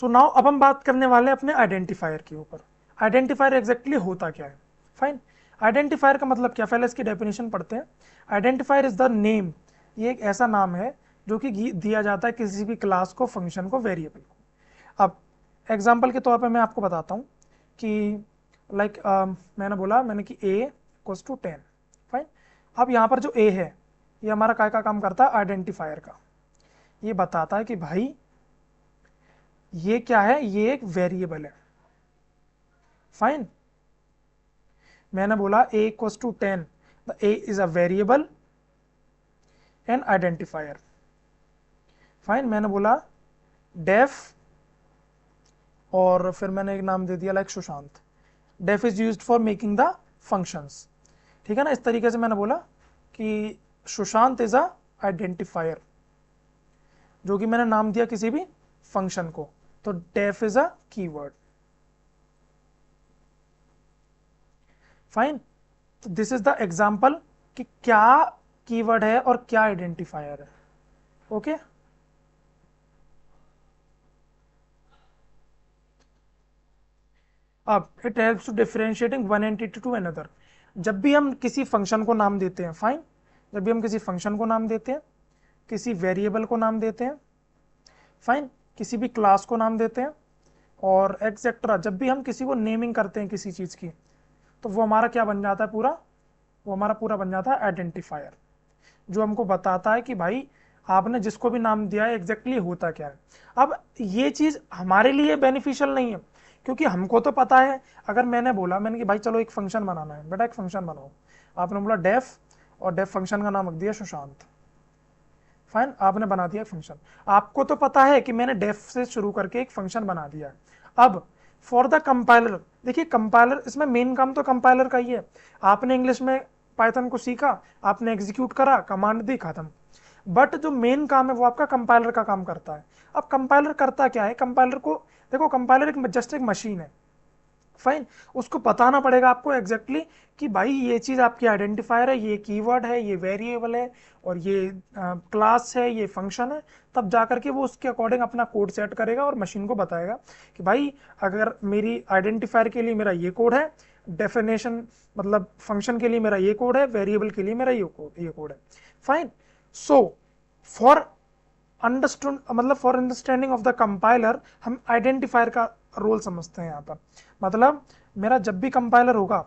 So now अब हम बात करने वाले हैं अपने आइडेंटिफायर के ऊपर। आइडेंटिफायर एग्जैक्टली होता क्या है? फाइन, आइडेंटिफायर का मतलब क्या, पहले इसकी डेफिनेशन पढ़ते हैं। आइडेंटिफायर इज द नेम, ये एक ऐसा नाम है जो कि दिया जाता है किसी भी क्लास को, फंक्शन को, वेरिएबल को। अब एग्जाम्पल के तौर पे मैं आपको बताता हूँ कि लाइक मैंने बोला मैंने कि a इक्वल्स टू 10। फाइन, अब यहाँ पर जो a है ये हमारा काय का काम करता है, आइडेंटिफायर का। ये बताता है कि भाई ये क्या है, ये एक वेरिएबल है। फाइन, मैंने बोला a equals to 10, the a is a variable and identifier. Fine, मैंने बोला डेफ, और फिर मैंने एक नाम दे दिया like Sushant. Def is used for making the functions, ठीक है ना। इस तरीके से मैंने बोला कि सुशांत इज अ आइडेंटिफायर, जो कि मैंने नाम दिया किसी भी फंक्शन को, तो def is a keyword. Fine, तो दिस इज द एग्जाम्पल कि क्या कीवर्ड है और क्या आइडेंटिफायर है। ओके, अब it helps to differentiating one entity to another. जब भी हम किसी फंक्शन को नाम देते हैं, फाइन, जब भी हम किसी फंक्शन को नाम देते हैं, किसी वेरिएबल को नाम देते हैं, फाइन, किसी भी क्लास को नाम देते हैं, और एक्सेट्रा, जब भी हम किसी को नेमिंग करते हैं किसी चीज की, तो वो हमारा क्या बन जाता है पूरा, वो हमारा पूरा बन जाता है आइडेंटिफायर, जो हमको बताता है कि भाई आपने जिसको भी नाम दिया है एग्जैक्टली होता क्या है। अब ये चीज हमारे लिए बेनिफिशियल नहीं है, क्योंकि हमको तो पता है। अगर मैंने बोला, मैंने कि भाई चलो एक फंक्शन बनाना है, बेटा एक फंक्शन बनाओ, आपने बोला डेफ, और डेफ फंक्शन का नाम रख दिया सुशांत। फाइन, आपने बना दिया एक फंक्शन, आपको तो पता है कि मैंने डेफ से शुरू करके एक फंक्शन बना दिया है। अब फॉर द कंपाइलर, देखिए कंपाइलर, इसमें मेन काम तो कंपाइलर का ही है। आपने इंग्लिश में पाइथन को सीखा, आपने एग्जीक्यूट करा, कमांड दी, खत्म। बट जो मेन काम है वो आपका कंपाइलर का काम करता है। अब कंपाइलर करता क्या है, कंपाइलर को देखो, कंपाइलर एक जस्ट एक मशीन है। फाइन, उसको बताना पड़ेगा आपको एग्जैक्टली कि भाई ये चीज आपकी आइडेंटिफायर है, ये कीवर्ड है, ये वेरिएबल है, और ये क्लास है, ये फंक्शन है। तब जाकर के वो उसके अकॉर्डिंग अपना कोड सेट करेगा और मशीन को बताएगा कि भाई अगर मेरी आइडेंटिफायर के लिए मेरा ये कोड है, डेफिनेशन मतलब फंक्शन के लिए मेरा ये कोड है, वेरिएबल के लिए मेरा ये कोड है। फाइन, सो फॉर अंडरस्टूड मतलब for understanding of the compiler, हम आइडेंटिफायर का रोल समझते हैं यहाँ पर। मतलब मेरा जब भी कंपाइलर होगा,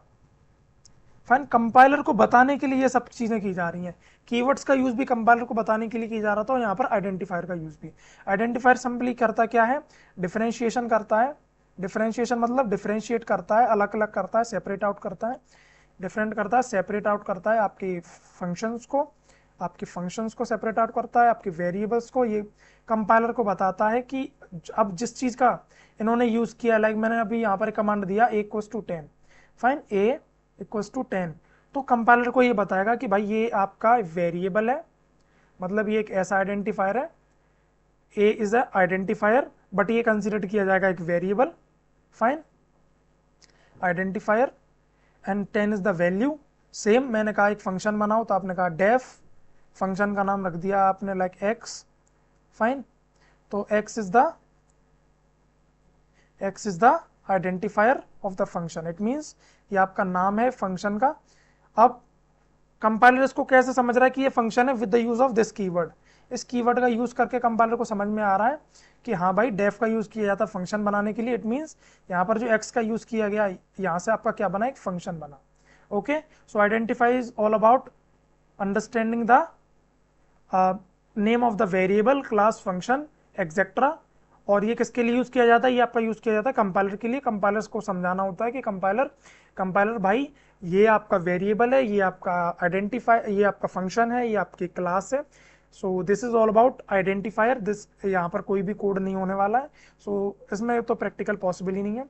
फाइन, कंपाइलर को बताने के लिए ये सब चीजें की जा रही हैं। कीवर्ड्स का यूज भी कंपाइलर को बताने के लिए की जा रहा था, और यहाँ पर आइडेंटिफायर का यूज भी। आइडेंटिफायर सिंपली करता क्या है, डिफरेंशिएशन करता है। डिफरेंशिएशन मतलब डिफरेंशिएट करता है, अलग अलग करता है, सेपरेट आउट करता है, डिफरेंट करता है, सेपरेट आउट करता है आपके फंक्शंस को, आपके फंक्शंस को सेपरेट आउट करता है, आपके वेरिएबल्स को। ये कंपाइलर को बताता है कि अब जिस चीज का इन्होंने यूज किया, लाइक मैंने अभी यहाँ पर कमांड दिया a equals to 10, fine, a equals to 10, तो कंपाइलर को ये बताएगा कि भाई ये आपका वेरिएबल है, मतलब ये एक ऐसा आइडेंटिफायर है, a is a identifier, but ये कंसिडर किया जाएगा एक variable. Fine, identifier, and 10 is the value. Same मैंने कहा एक फंक्शन बनाओ, तो आपने कहा डेफ, फंक्शन का नाम रख दिया आपने लाइक x। फाइन, तो x is the identifier of the function, it means ये आपका नाम है फंक्शन का। अब कंपाइलर इसको कैसे समझ रहा है कि ये फंक्शन है, with the use of this keyword. इस कीवर्ड का यूज करके कंपाइलर को समझ में आ रहा है कि हाँ भाई डेफ का यूज किया जाता है फंक्शन बनाने के लिए, इट मीन्स यहाँ पर जो x का यूज किया गया, यहाँ से आपका क्या बना, एक फंक्शन बना। Okay, so identify is all about understanding the name of the variable, class, function, etcetera. और ये किसके लिए यूज किया जाता है, ये आपका यूज किया जाता है कंपाइलर के लिए। कंपाइलर्स को समझाना होता है कि कंपाइलर भाई ये आपका वेरिएबल है, ये आपका आइडेंटिफाई, ये आपका फंक्शन है, ये आपकी क्लास है। So this is all about identifier. This यहाँ पर कोई भी कोड नहीं होने वाला है, सो इसमें तो प्रैक्टिकल पॉसिबल ही नहीं है।